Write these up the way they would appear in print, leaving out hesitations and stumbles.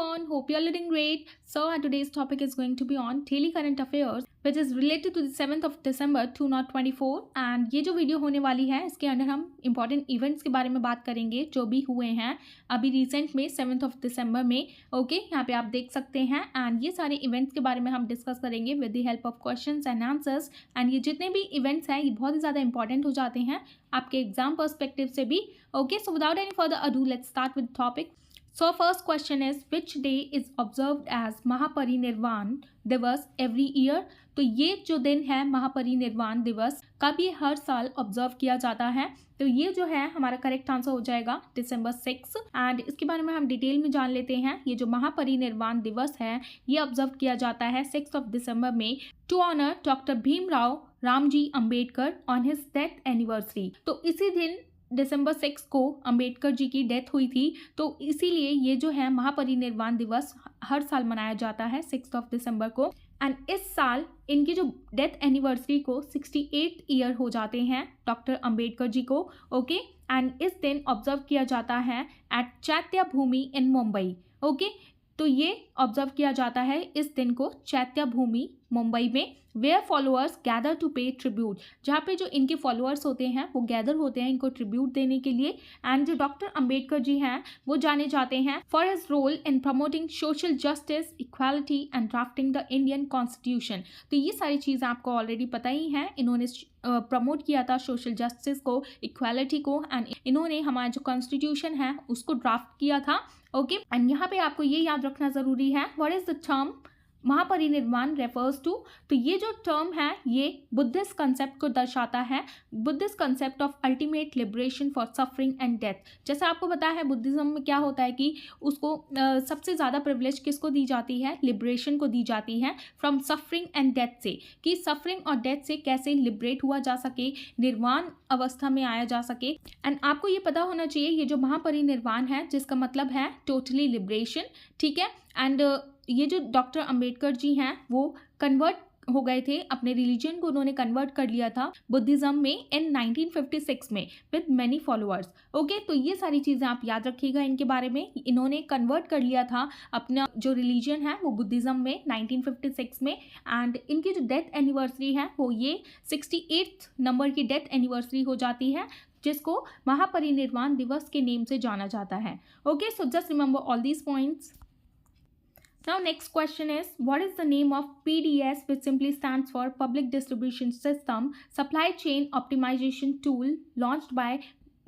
everyone, hope you're doing great. So our today's topic is going to be on daily current affairs which is related to the 7th of December 2024 and ये जो video होने वाली है इसके अंदर हम important events के बारे में बात करेंगे जो भी हुए हैं अभी रिसेंट में 7th of December में. ओके यहाँ पे आप देख सकते हैं एंड ये सारे इवेंट्स के बारे में हम डिस्कस करेंगे with the help of questions and answers. And ये जितने भी इवेंट्स हैं ये बहुत ही ज़्यादा इंपॉर्टेंट हो जाते हैं आपके एग्जाम पर्सपेक्टिव से भी. Okay so without any further ado let's start with topic. So first question is which day is observed as महापरिनिर्वाण दिवस every year. तो ये जो दिन है महापरिनिर्वाण दिवस का भी हर साल ऑब्जर्व किया जाता है. तो ये जो है हमारा करेक्ट आंसर हो जाएगा December 6. एंड इसके बारे में हम डिटेल में जान लेते हैं. ये जो महापरिनिर्वाण दिवस है ये ऑब्जर्व किया जाता है 6 of December में to honour doctor Bhimrao Ramji Ambedkar on his death anniversary. तो इसी दिन December 6 को अंबेडकर जी की डेथ हुई थी तो इसीलिए ये जो है महापरिनिर्वाण दिवस हर साल मनाया जाता है 6 of December को. एंड इस साल इनकी जो डेथ एनिवर्सरी को 68 ईयर हो जाते हैं डॉक्टर अंबेडकर जी को. ओके एंड इस दिन ऑब्जर्व किया जाता है एट चैत्य भूमि इन मुंबई. ओके तो ये ऑब्जर्व किया जाता है इस दिन को चैत्य भूमि मुंबई में वेयर फॉलोअर्स गैदर टू पे ट्रिब्यूट. जहाँ पे जो इनके फॉलोअर्स होते हैं वो गैदर होते हैं इनको ट्रिब्यूट देने के लिए. एंड जो डॉक्टर अंबेडकर जी हैं वो जाने जाते हैं for his role in promoting social justice equality and drafting the Indian constitution. तो ये सारी चीज़ें आपको ऑलरेडी पता ही हैं. इन्होंने प्रमोट किया था सोशल जस्टिस को, इक्वालिटी को एंड इन्होंने हमारा जो कॉन्स्टिट्यूशन है उसको ड्राफ्ट किया था. ओके एंड यहाँ पे आपको ये याद रखना ज़रूरी है what is the term Mahaparinirvan refers to. तो ये जो टर्म है ये बुद्धिस्ट कंसेप्ट को दर्शाता है. Buddhist concept of ultimate liberation for suffering and death. जैसे आपको पता है बुद्धिज्म में क्या होता है कि उसको सबसे ज़्यादा प्रिविलेज किसको दी जाती है, लिबरेशन को दी जाती है फ्रॉम सफरिंग एंड डेथ से, कि सफरिंग और डेथ से कैसे लिबरेट हुआ जा सके, निर्वाण अवस्था में आया जा सके. एंड आपको ये पता होना चाहिए ये जो महापरिनिर्वाण है जिसका मतलब है टोटली लिबरेशन. ठीक है एंड ये जो डॉक्टर अंबेडकर जी हैं वो कन्वर्ट हो गए थे, अपने रिलीजन को उन्होंने कन्वर्ट कर लिया था बुद्धिज्म में इन 1956 में विद मैनी फॉलोअर्स. ओके तो ये सारी चीज़ें आप याद रखिएगा इनके बारे में. इन्होंने कन्वर्ट कर लिया था अपना जो रिलीजन है वो बुद्धिज्म में 1956 में. एंड इनकी जो डेथ एनिवर्सरी है वो ये 68th नंबर की डेथ एनिवर्सरी हो जाती है जिसको महापरिनिर्वाण दिवस के नेम से जाना जाता है. Okay so just remember all these points. Now next question is what is the name of PDS which simply stands for Public Distribution System Supply Chain Optimization Tool launched by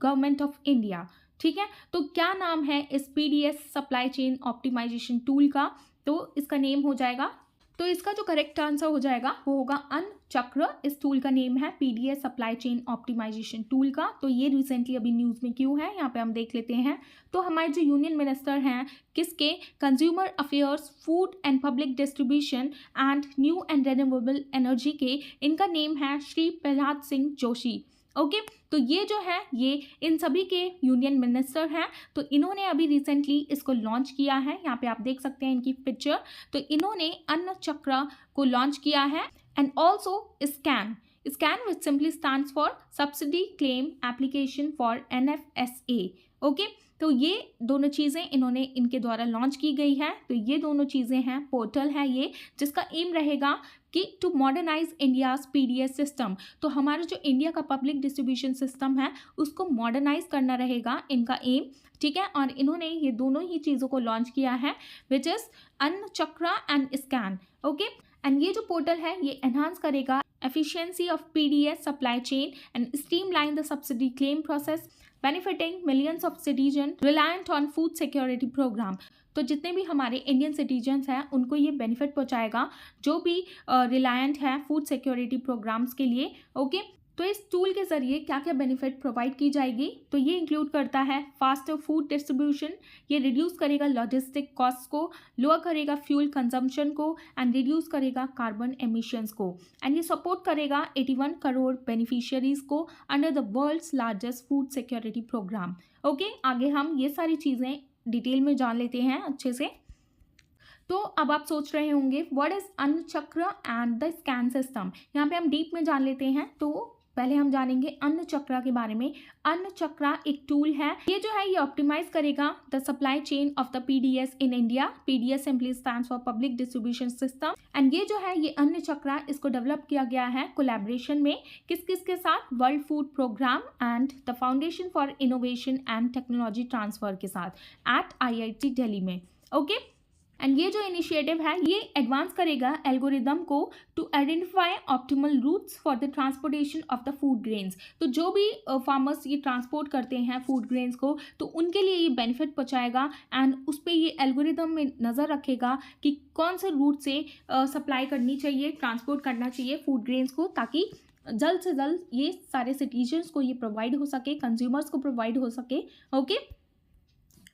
Government of India. ठीक है तो क्या नाम है इस PDS Supply Chain Optimization Tool का. तो इसका नेम हो जाएगा, तो इसका जो करेक्ट आंसर हो जाएगा वो होगा अनचक्र. इस टूल का नेम है PDS supply chain optimisation tool का. तो ये रिसेंटली अभी न्यूज़ में क्यों है यहाँ पे हम देख लेते हैं. तो हमारे जो यूनियन मिनिस्टर हैं किसके, consumer affairs, food and public distribution and new and renewable energy के, इनका नेम है श्री प्रहलाद सिंह जोशी. ओके तो ये जो है ये इन सभी के यूनियन मिनिस्टर हैं. तो इन्होंने अभी रिसेंटली इसको लॉन्च किया है. यहाँ पे आप देख सकते हैं इनकी पिक्चर. तो इन्होंने अन्न चक्र को लॉन्च किया है and also scan which simply stands for subsidy claim application for NFSA. Okay तो ये दोनों चीज़ें इन्होंने इनके द्वारा लॉन्च की गई है. तो ये दोनों चीज़ें हैं, पोर्टल है ये जिसका एम रहेगा कि to modernise India's PDS system. तो हमारा जो इंडिया का पब्लिक डिस्ट्रीब्यूशन सिस्टम है उसको मॉडर्नाइज करना रहेगा इनका एम. ठीक है और इन्होंने ये दोनों ही चीज़ों को लॉन्च किया है विच इज़ अन्न चक्र एंड स्कैन. ओके एंड ये जो पोर्टल है ये एनहांस करेगा efficiency of PDS supply chain and streamline the subsidy claim process benefiting millions of citizens reliant on food security program. तो जितने भी हमारे इंडियन सिटीजन्स हैं उनको ये बेनिफिट पहुंचाएगा जो भी रिलायंट है फूड सिक्योरिटी प्रोग्राम्स के लिए. ओके तो इस टूल के ज़रिए क्या क्या बेनिफिट प्रोवाइड की जाएगी. तो ये इंक्लूड करता है फास्टर फूड डिस्ट्रीब्यूशन, ये रिड्यूस करेगा लॉजिस्टिक कॉस्ट को, लोअर करेगा फ्यूल कंजम्पशन को एंड रिड्यूस करेगा कार्बन एमिशंस को. एंड ये सपोर्ट करेगा 81 करोड़ बेनिफिशियरीज को under the world's largest food security programme. Okay आगे हम ये सारी चीज़ें डिटेल में जान लेते हैं अच्छे से. तो अब आप सोच रहे होंगे व्हाट इज अन्न चक्र एंड द स्कैन सिस्टम. यहाँ पे हम डीप में जान लेते हैं. तो पहले हम जानेंगे अन्न चक्रा के बारे में। अन्न चक्रा एक टूल है, ये जो है ये ऑप्टिमाइज करेगा the supply chain of the PDS in India. PDS simply stands for public distribution system. And ये जो है ये अन्न चक्रा इसको डेवलप किया गया है कोलैबोरेशन में किस किस के साथ, world food programme and the foundation for innovation and technology transfer के साथ एट आईआईटी दिल्ली में। ओके, एंड ये जो इनिशिएटिव है ये एडवांस करेगा एल्गोरिदम को to identify optimal routes for the transportation of the food grains. तो जो भी फार्मर्स ये ट्रांसपोर्ट करते हैं फूड ग्रेन्स को, तो उनके लिए ये बेनिफिट पहुंचाएगा एंड उस पर ये एल्गोरिदम में नज़र रखेगा कि कौन से रूट से सप्लाई करनी चाहिए, ट्रांसपोर्ट करना चाहिए फूड ग्रेन्स को, ताकि जल्द से जल्द ये सारे सिटीजन्स को ये प्रोवाइड हो सके, कंज्यूमर्स को प्रोवाइड हो सके। ओके,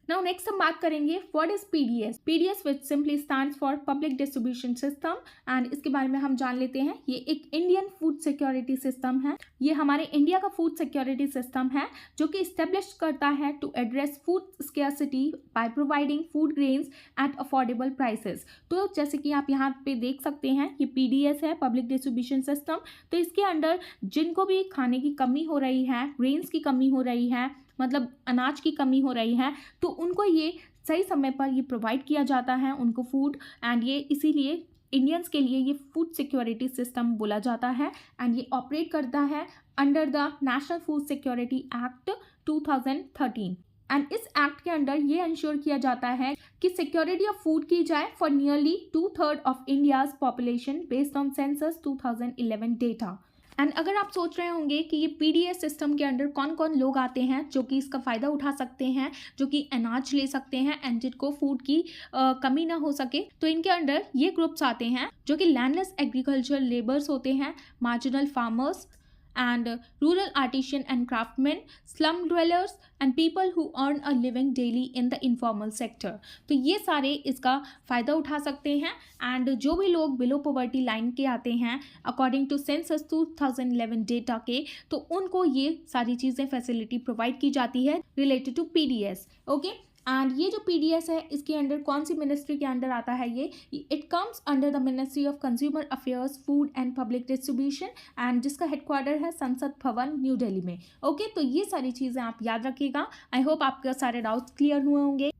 नाउ नेक्स्ट हम बात करेंगे what is PDS. PDS which simply stands for public distribution system and इसके बारे में हम जान लेते हैं। ये एक इंडियन फूड सिक्योरिटी सिस्टम है, ये हमारे इंडिया का फूड सिक्योरिटी सिस्टम है जो कि इस्टेब्लिश करता है to address food scarcity by providing food grains at affordable prices. तो जैसे कि आप यहाँ पे देख सकते हैं ये पीडीएस है, पब्लिक डिस्ट्रीब्यूशन सिस्टम। तो इसके अंडर जिनको भी खाने की कमी हो रही है, ग्रेन्स की कमी हो रही है, मतलब अनाज की कमी हो रही है, तो उनको ये सही समय पर ये प्रोवाइड किया जाता है उनको फूड। एंड ये इसीलिए इंडियंस के लिए ये फूड सिक्योरिटी सिस्टम बोला जाता है एंड ये ऑपरेट करता है under the national food security act 2013। And इस एक्ट के अंडर ये इंश्योर किया जाता है कि सिक्योरिटी ऑफ फूड की जाए for nearly 2/3 of India's population based on census 2011 data. And अगर आप सोच रहे होंगे कि ये पीडीएस सिस्टम के अंडर कौन कौन लोग आते हैं जो कि इसका फ़ायदा उठा सकते हैं, जो कि अनाज ले सकते हैं एंड जिनको फूड की कमी ना हो सके, तो इनके अंडर ये ग्रुप्स आते हैं जो कि लैंडलेस एग्रीकल्चर लेबर्स होते हैं, marginal farmers and rural artisan and craftsmen, slum dwellers and people who earn a living daily in the informal sector। तो ये सारे इसका फ़ायदा उठा सकते हैं एंड जो भी लोग बिलो पॉवर्टी लाइन के आते हैं अकॉर्डिंग टू सेंसस 2011 डेटा के, तो उनको ये सारी चीज़ें फैसिलिटी प्रोवाइड की जाती है related to PDS. Okay, and ये जो पीडीएस है इसके अंडर कौन सी मिनिस्ट्री के अंडर आता है, ये it comes under the ministry of consumer affairs, food and public distribution and जिसका हेडक्वार्टर है संसद भवन न्यू दिल्ली में। ओके, तो ये सारी चीज़ें आप याद रखिएगा। आई होप आपके सारे डाउट्स क्लियर हुए होंगे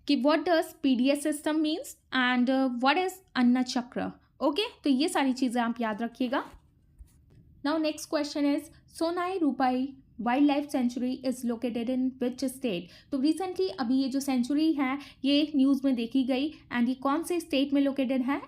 कि what does PDS system means and what is अन्न चक्र। ओके, तो ये सारी चीज़ें आप याद रखिएगा। Now next question is Sonai Rupai wild life sanctuary is located in which state. तो रिसेंटली अभी ये जो सेंचुरी है ये न्यूज़ में देखी गई एंड ये कौन से स्टेट में लोकेटेड है।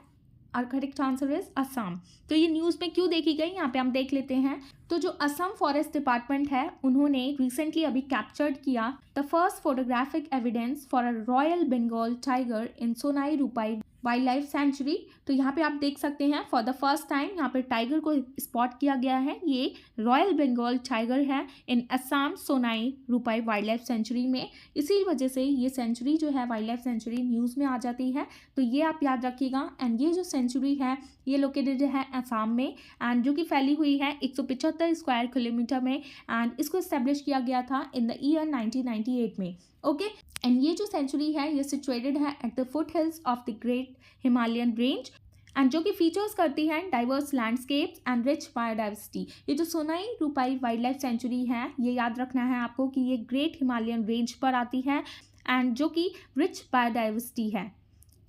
Our correct answer is Assam. तो ये न्यूज़ में क्यों देखी गई, यहाँ पे हम देख लेते हैं। तो जो असम फॉरेस्ट डिपार्टमेंट है उन्होंने रिसेंटली अभी कैप्चर्ड किया the first photographic evidence for a royal Bengal tiger in Sonai Rupai wild life century. तो यहाँ पे आप देख सकते हैं फॉर द फर्स्ट टाइम यहाँ पे टाइगर को स्पॉट किया गया है। ये रॉयल बंगाल टाइगर है इन Assam Sonai Rupai wild life century में। इसी वजह से ये सेंचुरी जो है वाइल्ड लाइफ सेंचुरी न्यूज़ में आ जाती है, तो ये आप याद रखिएगा। एंड ये जो सेंचुरी है ये लोकेटेड है असम में एंड जो कि फैली हुई है 175 स्क्वायर किलोमीटर में एंड इसको इस्टेब्लिश किया गया था इन द ईयर 1998 में। ओके, एंड ये जो सेंचुरी है ये सिचुएटेड है at the foot hills of the great Himalayan range and जो कि फीचर्स करती है diverse landscapes and rich biodiversity. ये जो Sonai Rupai wild life century है ये याद रखना है आपको कि ये ग्रेट हिमालयन रेंज पर आती है एंड जो कि रिच बायोडाइवर्सिटी है।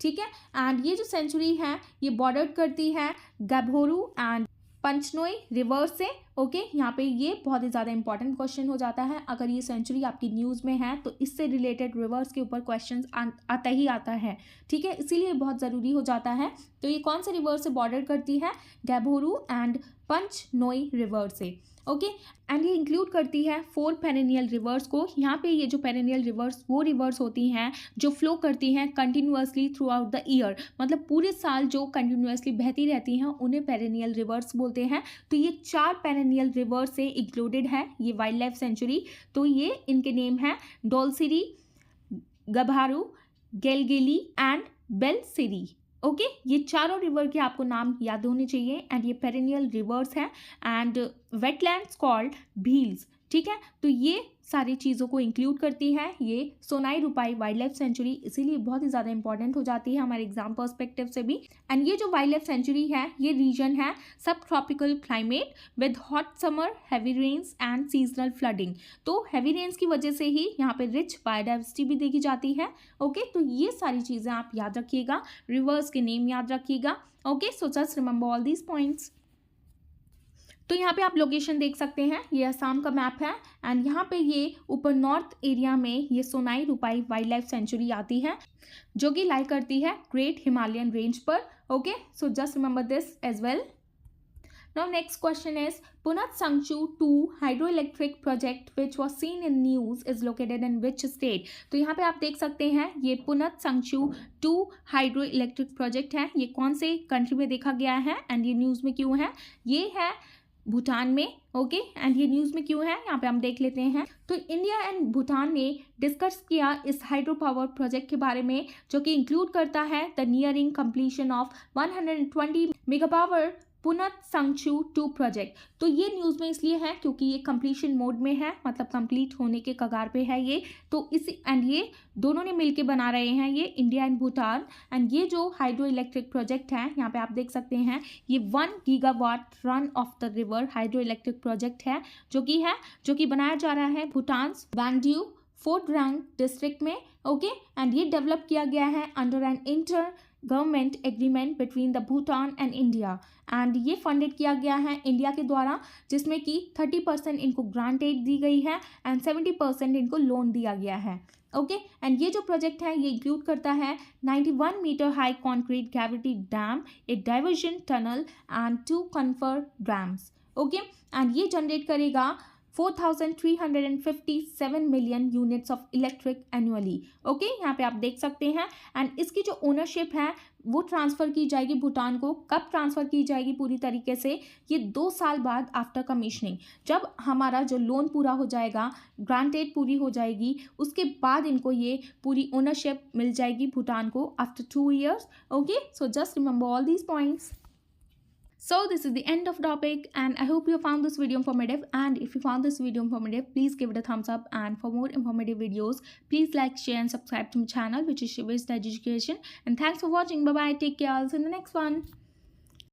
ठीक है, एंड ये जो सेंचुरी है ये बॉर्डर करती है गभोरू एंड पंचनोई रिवर से। ओके, यहाँ पे ये बहुत ही ज़्यादा इंपॉर्टेंट क्वेश्चन हो जाता है अगर ये सेंचुरी आपकी न्यूज़ में है, तो इससे रिलेटेड रिवर्स के ऊपर क्वेश्चन आता ही आता है। ठीक है, इसीलिए बहुत ज़रूरी हो जाता है। तो ये कौन से रिवर से बॉर्डर करती है, गभोरू एंड पंचनोई रिवर से। ओके, एंड ये इंक्लूड करती है 4 पेरेनियल रिवर्स को। यहाँ पे ये जो पेरेनियल रिवर्स वो रिवर्स होती हैं जो फ्लो करती हैं continuously through out the year, मतलब पूरे साल जो कंटिन्यूअसली बहती रहती हैं उन्हें पेरेनियल रिवर्स बोलते हैं। तो ये 4 पेरेनियल रिवर्स से इंक्लूडेड है ये वाइल्ड लाइफ सेंचुरी। तो ये इनके नेम है डोलसिरी, गभारू, गेलगेली एंड बेलसिरी। ओके, ये चारों रिवर के आपको नाम याद होने चाहिए एंड ये पेरेनियल रिवर्स हैं एंड वेटलैंड्स कॉल्ड भील्स। ठीक है, तो ये सारी चीज़ों को इंक्लूड करती है ये सोनाई रुपाई वाइल्ड लाइफ सेंचुरी, इसीलिए बहुत ही ज़्यादा इंपॉर्टेंट हो जाती है हमारे एग्जाम पर्सपेक्टिव से भी। एंड ये जो वाइल्ड लाइफ सेंचुरी है, ये रीजन है subtropical climate with hot summer, heavy rains and seasonal flooding. तो हैवी रेन्स की वजह से ही यहाँ पे रिच बायोडाइवर्सिटी भी देखी जाती है। ओके, तो ये सारी चीज़ें आप याद रखिएगा, रिवर्स के नेम याद रखिएगा। Okay, so just remember all these points. तो यहाँ पे आप लोकेशन देख सकते हैं, ये असम का मैप है एंड यहाँ पे ये ऊपर नॉर्थ एरिया में ये सोनाई रुपाई वाइल्ड लाइफ सेंचुरी आती है जो कि लाई करती है ग्रेट हिमालयन रेंज पर। Okay, so just remember this as well. Now next question is Punat Sangchu 2 hydroelectric project which was seen in news is located in which state? तो यहाँ पे आप देख सकते हैं ये पुनत संगचू 2 हाइड्रो इलेक्ट्रिक प्रोजेक्ट है, ये कौन से कंट्री में देखा गया है एंड ये न्यूज़ में क्यों है? ये है भूटान में। ओके, एंड ये न्यूज़ में क्यों है यहाँ पे हम देख लेते हैं। तो इंडिया एंड भूटान ने डिस्कस किया इस हाइड्रो पावर प्रोजेक्ट के बारे में जो कि इंक्लूड करता है the nearing completion of 120 mega power Punatsangchhu 2 project. तो ये न्यूज़ में इसलिए है क्योंकि ये कंप्लीशन मोड में है, मतलब कंप्लीट होने के कगार पे है ये। तो इसी एंड ये दोनों ने मिलके बना रहे हैं ये इंडिया एंड भूटान। एंड ये जो हाइड्रो इलेक्ट्रिक प्रोजेक्ट है यहाँ पे आप देख सकते हैं ये 1 gigawatt run of the river hydroelectric project है जो कि बनाया जा रहा है भूटान वांगड्यू फोर्ट रंग डिस्ट्रिक्ट में। ओके, एंड ये डेवलप किया गया है under an inter government agreement between the Bhutan and India and ये फंडेड किया गया है इंडिया के द्वारा, जिसमें कि 30% इनको ग्रांट एड दी गई है एंड 70% इनको लोन दिया गया है। ओके, एंड ये जो प्रोजेक्ट है ये इंक्लूड करता है 91 meter high concrete gravity dam, a diversion tunnel and 2 coffer dams. Okay, and ये जनरेट करेगा 4,357 million units of electric annually. Okay, यहाँ पे आप देख सकते हैं एंड इसकी जो ओनरशिप है वो ट्रांसफ़र की जाएगी भूटान को। कब ट्रांसफ़र की जाएगी पूरी तरीके से? ये 2 साल बाद आफ्टर कमीशनिंग, जब हमारा जो लोन पूरा हो जाएगा, ग्रांटेड पूरी हो जाएगी, उसके बाद इनको ये पूरी ओनरशिप मिल जाएगी भूटान को after 2 years। Okay, so just remember all these points. So this is the end of topic and I hope you found this video informative, and if you found this video informative please give it a thumbs up, and for more informative videos please like, share and subscribe to my channel which is Shivi's Education. And thanks for watching. Bye bye, take care, I'll see you in the next one.